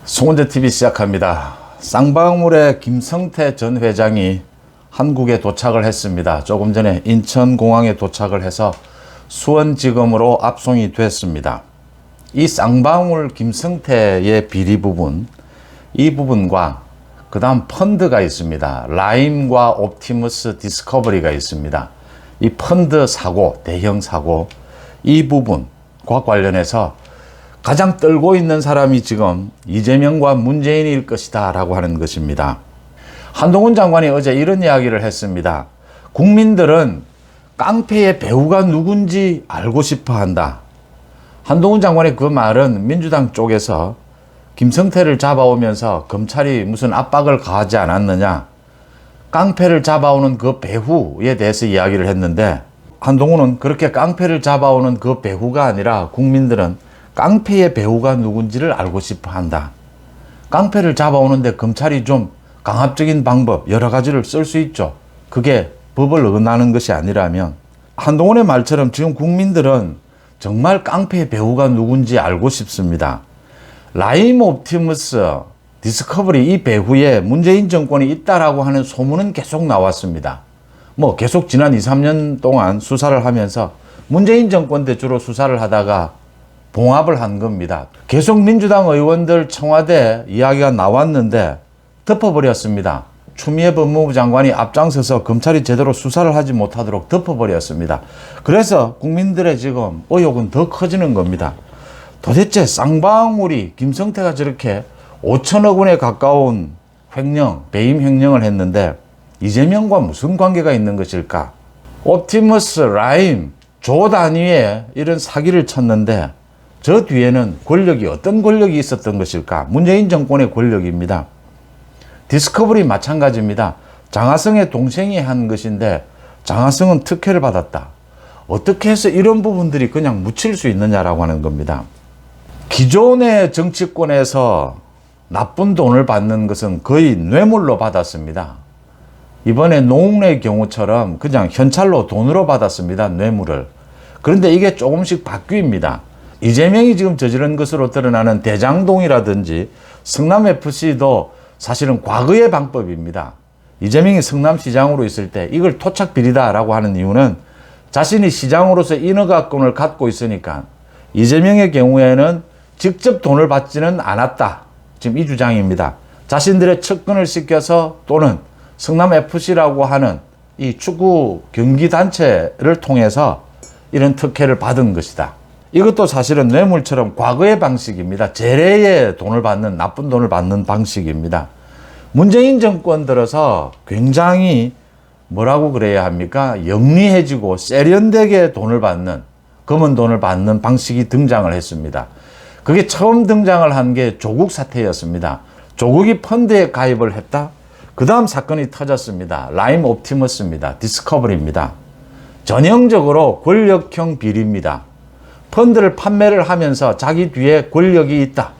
송은재TV 시작합니다. 쌍방울의 김성태 전 회장이 한국에 도착을 했습니다. 조금 전에 인천공항에 도착을 해서 수원지검으로 압송이 됐습니다. 이 쌍방울 김성태의 비리 부분, 이 부분과 그 다음 펀드가 있습니다. 라임과 옵티머스 디스커버리가 있습니다. 이 펀드 사고, 대형 사고, 이 부분과 관련해서 가장 떨고 있는 사람이 지금 이재명과 문재인일 것이다 라고 하는 것입니다. 한동훈 장관이 어제 이런 이야기를 했습니다. 국민들은 깡패의 배후가 누군지 알고 싶어 한다. 한동훈 장관의 그 말은 민주당 쪽에서 김성태를 잡아오면서 검찰이 무슨 압박을 가하지 않았느냐, 깡패를 잡아오는 그 배후에 대해서 이야기를 했는데, 한동훈은 그렇게 깡패를 잡아오는 그 배후가 아니라 국민들은 깡패의 배후가 누군지를 알고 싶어 한다. 깡패를 잡아오는데 검찰이 좀 강압적인 방법 여러 가지를 쓸 수 있죠. 그게 법을 어긋나는 것이 아니라면, 한동훈의 말처럼 지금 국민들은 정말 깡패의 배후가 누군지 알고 싶습니다. 라임 옵티머스 디스커버리 이 배후에 문재인 정권이 있다라고 하는 소문은 계속 나왔습니다. 계속 지난 2, 3년 동안 수사를 하면서 문재인 정권 때 주로 수사를 하다가 봉합을 한 겁니다. 계속 민주당 의원들 청와대 이야기가 나왔는데 덮어버렸습니다. 추미애 법무부 장관이 앞장서서 검찰이 제대로 수사를 하지 못하도록 덮어버렸습니다. 그래서 국민들의 지금 의혹은 더 커지는 겁니다. 도대체 쌍방울이 김성태가 저렇게 5천억 원에 가까운 횡령, 배임 횡령을 했는데 이재명과 무슨 관계가 있는 것일까? 옵티머스, 라임, 조 단위의 이런 사기를 쳤는데 저 뒤에는 권력이 어떤 권력이 있었던 것일까? 문재인 정권의 권력입니다. 디스커버리 마찬가지입니다. 장하성의 동생이 한 것인데 장하성은 특혜를 받았다. 어떻게 해서 이런 부분들이 그냥 묻힐 수 있느냐라고 하는 겁니다. 기존의 정치권에서 나쁜 돈을 받는 것은 거의 뇌물로 받았습니다. 이번에 노웅래의 경우처럼 그냥 현찰로 돈으로 받았습니다. 뇌물을. 그런데 이게 조금씩 바뀝니다. 이재명이 지금 저지른 것으로 드러나는 대장동이라든지 성남FC도 사실은 과거의 방법입니다. 이재명이 성남시장으로 있을 때 이걸 토착비리다라고 하는 이유는 자신이 시장으로서 인허가권을 갖고 있으니까 이재명의 경우에는 직접 돈을 받지는 않았다. 지금 이 주장입니다. 자신들의 측근을 시켜서 또는 성남FC라고 하는 이 축구 경기단체를 통해서 이런 특혜를 받은 것이다. 이것도 사실은 뇌물처럼 과거의 방식입니다. 재래의 돈을 받는, 나쁜 돈을 받는 방식입니다. 문재인 정권 들어서 굉장히 뭐라고 그래야 합니까? 영리해지고 세련되게 돈을 받는, 검은 돈을 받는 방식이 등장을 했습니다. 그게 처음 등장을 한 게 조국 사태였습니다. 조국이 펀드에 가입을 했다? 그 다음 사건이 터졌습니다. 라임 옵티머스입니다. 디스커버리입니다. 전형적으로 권력형 비리입니다. 펀드를 판매를 하면서 자기 뒤에 권력이 있다.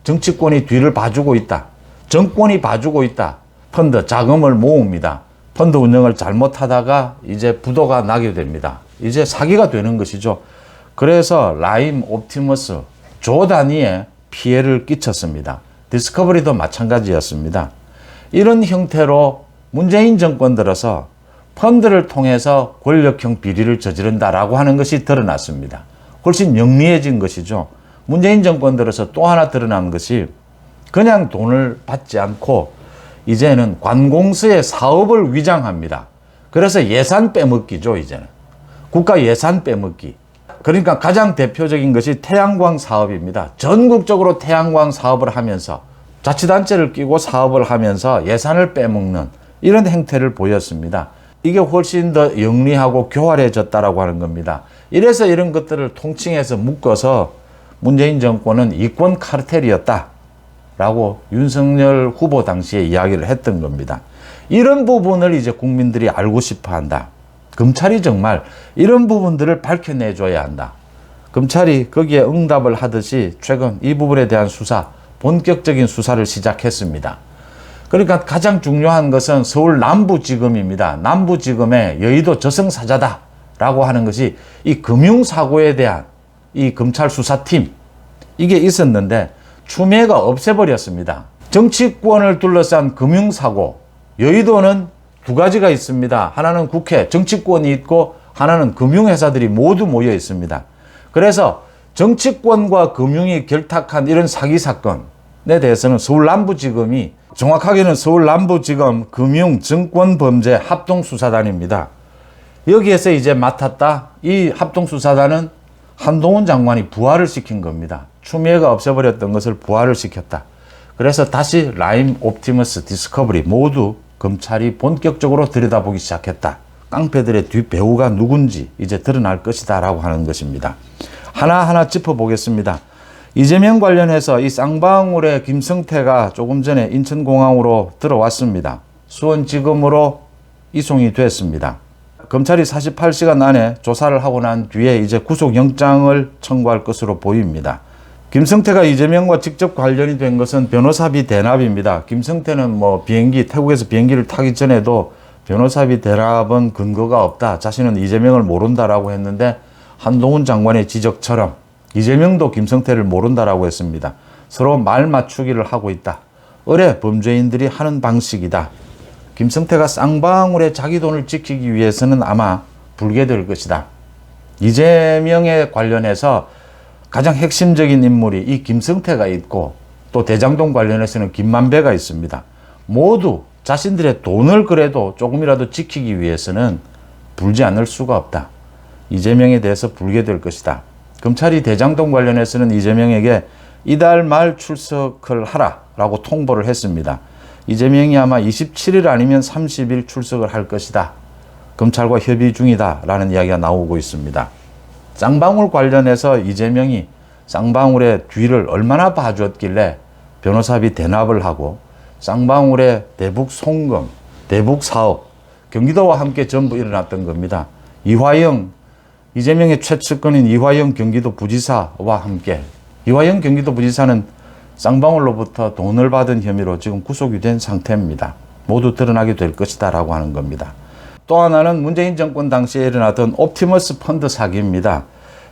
정치권이 뒤를 봐주고 있다. 정권이 봐주고 있다. 펀드 자금을 모읍니다. 펀드 운영을 잘못하다가 이제 부도가 나게 됩니다. 이제 사기가 되는 것이죠. 그래서 라임 옵티머스 조 단위의 피해를 끼쳤습니다. 디스커버리도 마찬가지였습니다. 이런 형태로 문재인 정권 들어서 펀드를 통해서 권력형 비리를 저지른다라고 하는 것이 드러났습니다. 훨씬 영리해진 것이죠. 문재인 정권 들어서 또 하나 드러난 것이 그냥 돈을 받지 않고 이제는 관공서의 사업을 위장합니다. 그래서 예산 빼먹기죠, 이제는. 국가 예산 빼먹기. 그러니까 가장 대표적인 것이 태양광 사업입니다. 전국적으로 태양광 사업을 하면서 자치단체를 끼고 사업을 하면서 예산을 빼먹는 이런 행태를 보였습니다. 이게 훨씬 더 영리하고 교활해졌다라고 하는 겁니다. 이래서 이런 것들을 통칭해서 묶어서 문재인 정권은 이권 카르텔이었다라고 윤석열 후보 당시에 이야기를 했던 겁니다. 이런 부분을 이제 국민들이 알고 싶어 한다. 검찰이 정말 이런 부분들을 밝혀내줘야 한다. 검찰이 거기에 응답을 하듯이 최근 이 부분에 대한 수사, 본격적인 수사를 시작했습니다. 그러니까 가장 중요한 것은 서울 남부지검입니다. 남부지검의 여의도 저승사자다라고 하는 것이 이 금융사고에 대한 이 검찰 수사팀, 이게 있었는데 추미애가 없애버렸습니다. 정치권을 둘러싼 금융사고, 여의도는 두 가지가 있습니다. 하나는 국회, 정치권이 있고 하나는 금융회사들이 모두 모여 있습니다. 그래서 정치권과 금융이 결탁한 이런 사기 사건에 대해서는 서울남부지검이, 정확하게는 서울남부지검 금융증권범죄 합동수사단입니다. 여기에서 이제 맡았다. 이 합동수사단은 한동훈 장관이 부활을 시킨 겁니다. 추미애가 없애버렸던 것을 부활을 시켰다. 그래서 다시 라임, 옵티머스, 디스커버리 모두 검찰이 본격적으로 들여다보기 시작했다. 깡패들의 뒷배우가 누군지 이제 드러날 것이다 라고 하는 것입니다. 하나하나 짚어보겠습니다. 이재명 관련해서 이 쌍방울의 김성태가 조금 전에 인천공항으로 들어왔습니다. 수원지검으로 이송이 됐습니다. 검찰이 48시간 안에 조사를 하고 난 뒤에 이제 구속영장을 청구할 것으로 보입니다. 김성태가 이재명과 직접 관련이 된 것은 변호사비 대납입니다. 김성태는 뭐 태국에서 비행기를 타기 전에도 변호사비 대납은 근거가 없다. 자신은 이재명을 모른다라고 했는데 한동훈 장관의 지적처럼 이재명도 김성태를 모른다라고 했습니다. 서로 말 맞추기를 하고 있다. 의뢰 범죄인들이 하는 방식이다. 김성태가 쌍방울에 자기 돈을 지키기 위해서는 아마 불게 될 것이다. 이재명에 관련해서 가장 핵심적인 인물이 이 김성태가 있고 또 대장동 관련해서는 김만배가 있습니다. 모두 자신들의 돈을 그래도 조금이라도 지키기 위해서는 불지 않을 수가 없다. 이재명에 대해서 불게 될 것이다. 검찰이 대장동 관련해서는 이재명에게 이달 말 출석을 하라라고 통보를 했습니다. 이재명이 아마 27일 아니면 30일 출석을 할 것이다. 검찰과 협의 중이다라는 이야기가 나오고 있습니다. 쌍방울 관련해서 이재명이 쌍방울의 뒤를 얼마나 봐줬길래 변호사비 대납을 하고 쌍방울의 대북 송금, 대북 사업, 경기도와 함께 전부 일어났던 겁니다. 이재명의 최측근인 이화영 경기도 부지사와 함께, 이화영 경기도 부지사는 쌍방울로부터 돈을 받은 혐의로 지금 구속이 된 상태입니다. 모두 드러나게 될 것이다 라고 하는 겁니다. 또 하나는 문재인 정권 당시에 일어났던 옵티머스 펀드 사기입니다.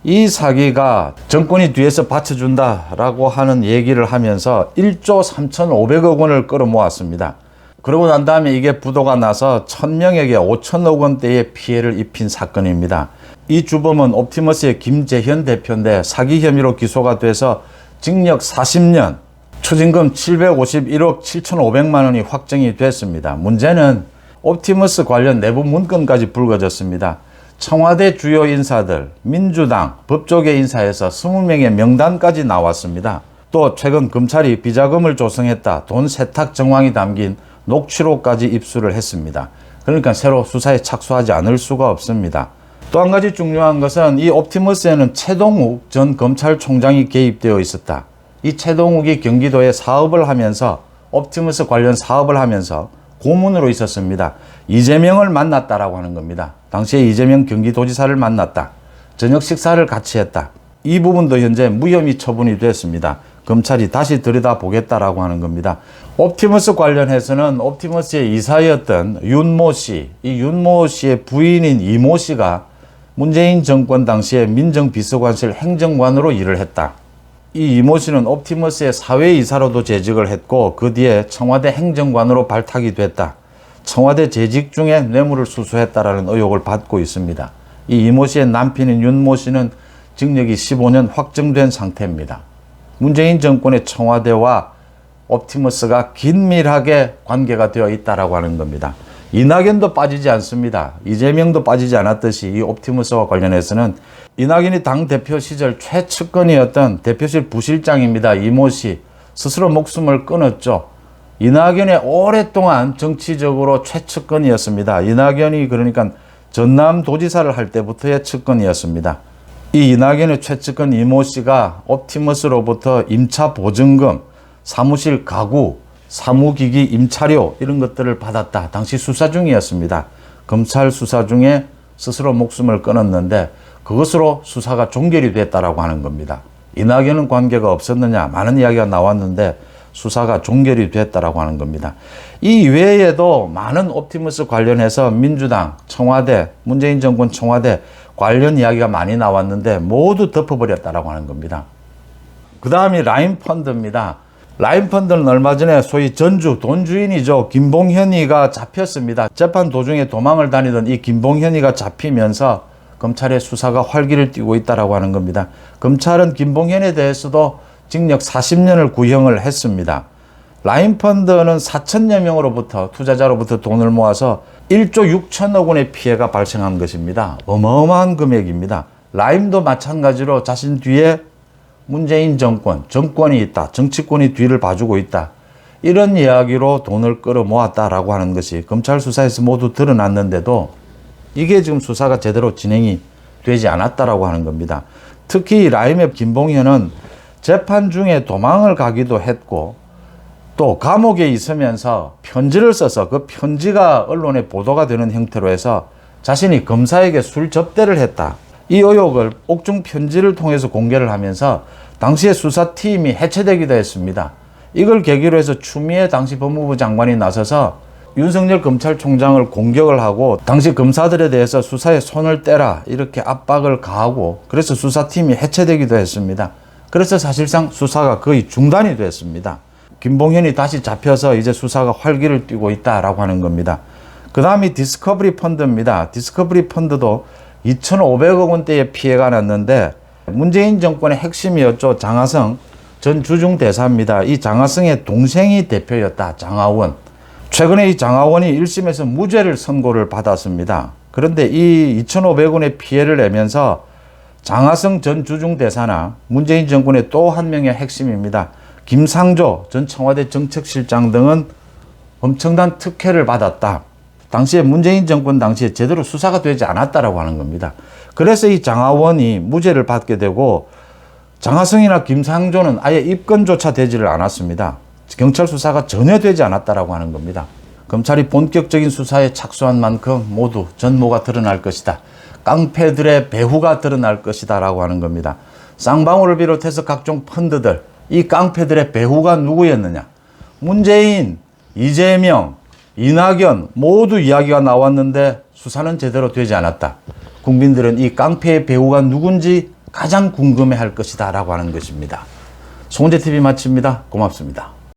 이 사기가 정권이 뒤에서 받쳐준다라고 하는 얘기를 하면서 1조 3,500억 원을 끌어모았습니다. 그러고 난 다음에 이게 부도가 나서 1,000명에게 5천억 원대의 피해를 입힌 사건입니다. 이 주범은 옵티머스의 김재현 대표인데 사기 혐의로 기소가 돼서 징역 40년, 추징금 751억 7,500만 원이 확정이 됐습니다. 문제는 옵티머스 관련 내부 문건까지 불거졌습니다. 청와대 주요 인사들, 민주당, 법조계 인사에서 20명의 명단까지 나왔습니다. 또 최근 검찰이 비자금을 조성했다, 돈 세탁 정황이 담긴 녹취록까지 입수를 했습니다. 그러니까 새로 수사에 착수하지 않을 수가 없습니다. 또 한 가지 중요한 것은 이 옵티머스에는 최동욱 전 검찰총장이 개입되어 있었다. 이 최동욱이 경기도에 사업을 하면서 옵티머스 관련 사업을 하면서 고문으로 있었습니다. 이재명을 만났다라고 하는 겁니다. 당시에 이재명 경기도지사를 만났다. 저녁 식사를 같이 했다. 이 부분도 현재 무혐의 처분이 됐습니다. 검찰이 다시 들여다보겠다라고 하는 겁니다. 옵티머스 관련해서는 옵티머스의 이사였던 윤모 씨, 이 윤모 씨의 부인인 이모 씨가 문재인 정권 당시에 민정비서관실 행정관으로 일을 했다. 이 이모 씨는 옵티머스의 사회이사로도 재직을 했고 그 뒤에 청와대 행정관으로 발탁이 됐다. 청와대 재직 중에 뇌물을 수수했다라는 의혹을 받고 있습니다. 이 이모 씨의 남편인 윤모 씨는 징역이 15년 확정된 상태입니다. 문재인 정권의 청와대와 옵티머스가 긴밀하게 관계가 되어 있다라고 하는 겁니다. 이낙연도 빠지지 않습니다. 이재명도 빠지지 않았듯이 이 옵티머스와 관련해서는 이낙연이 당대표 시절 최측근이었던 대표실 부실장입니다. 이모 씨 스스로 목숨을 끊었죠. 이낙연의 오랫동안 정치적으로 최측근이었습니다. 이낙연이 그러니까 전남도지사를 할 때부터의 측근이었습니다. 이 이낙연의 최측근 이모 씨가 옵티머스로부터 임차 보증금, 사무실 가구, 사무기기 임차료 이런 것들을 받았다. 당시 수사 중이었습니다. 검찰 수사 중에 스스로 목숨을 끊었는데 그것으로 수사가 종결이 됐다라고 하는 겁니다. 이낙연은 관계가 없었느냐 많은 이야기가 나왔는데 수사가 종결이 됐다라고 하는 겁니다. 이 외에도 많은 옵티머스 관련해서 민주당, 청와대, 문재인 정권 청와대 관련 이야기가 많이 나왔는데 모두 덮어버렸다라고 하는 겁니다. 그 다음이 라인펀드입니다. 라인펀드는 얼마 전에 소위 전주 돈주인이죠. 김봉현이가 잡혔습니다. 재판 도중에 도망을 다니던 이 김봉현이가 잡히면서 검찰의 수사가 활기를 띠고 있다라고 하는 겁니다. 검찰은 김봉현에 대해서도 징역 40년을 구형을 했습니다. 라인펀드는 4천여 명으로부터 투자자로부터 돈을 모아서 1조 6천억 원의 피해가 발생한 것입니다. 어마어마한 금액입니다. 라임도 마찬가지로 자신 뒤에 문재인 정권이 있다. 정치권이 뒤를 봐주고 있다. 이런 이야기로 돈을 끌어모았다라고 하는 것이 검찰 수사에서 모두 드러났는데도 이게 지금 수사가 제대로 진행이 되지 않았다라고 하는 겁니다. 특히 라임의 김봉현은 재판 중에 도망을 가기도 했고 또 감옥에 있으면서 편지를 써서 그 편지가 언론에 보도가 되는 형태로 해서 자신이 검사에게 술 접대를 했다. 이 의혹을 옥중 편지를 통해서 공개를 하면서 당시에 수사팀이 해체되기도 했습니다. 이걸 계기로 해서 추미애 당시 법무부 장관이 나서서 윤석열 검찰총장을 공격을 하고 당시 검사들에 대해서 수사에 손을 떼라 이렇게 압박을 가하고 그래서 수사팀이 해체되기도 했습니다. 그래서 사실상 수사가 거의 중단이 됐습니다. 김봉현이 다시 잡혀서 이제 수사가 활기를 띠고 있다라고 하는 겁니다. 그 다음이 디스커버리 펀드입니다. 디스커버리 펀드도 2,500억 원대의 피해가 났는데 문재인 정권의 핵심이었죠. 장하성 전 주중대사입니다. 이 장하성의 동생이 대표였다. 장하원. 최근에 이 장하원이 1심에서 무죄를 선고를 받았습니다. 그런데 이 2,500원의 피해를 내면서 장하성 전 주중대사나 문재인 정권의 또 한 명의 핵심입니다. 김상조 전 청와대 정책실장 등은 엄청난 특혜를 받았다. 당시에 문재인 정권 당시에 제대로 수사가 되지 않았다라고 하는 겁니다. 그래서 이 장하원이 무죄를 받게 되고 장하성이나 김상조는 아예 입건조차 되지를 않았습니다. 경찰 수사가 전혀 되지 않았다라고 하는 겁니다. 검찰이 본격적인 수사에 착수한 만큼 모두 전모가 드러날 것이다. 깡패들의 배후가 드러날 것이다 라고 하는 겁니다. 쌍방울을 비롯해서 각종 펀드들, 이 깡패들의 배후가 누구였느냐? 문재인, 이재명, 이낙연 모두 이야기가 나왔는데 수사는 제대로 되지 않았다. 국민들은 이 깡패의 배후가 누군지 가장 궁금해할 것이다 라고 하는 것입니다. 송은재TV 마칩니다. 고맙습니다.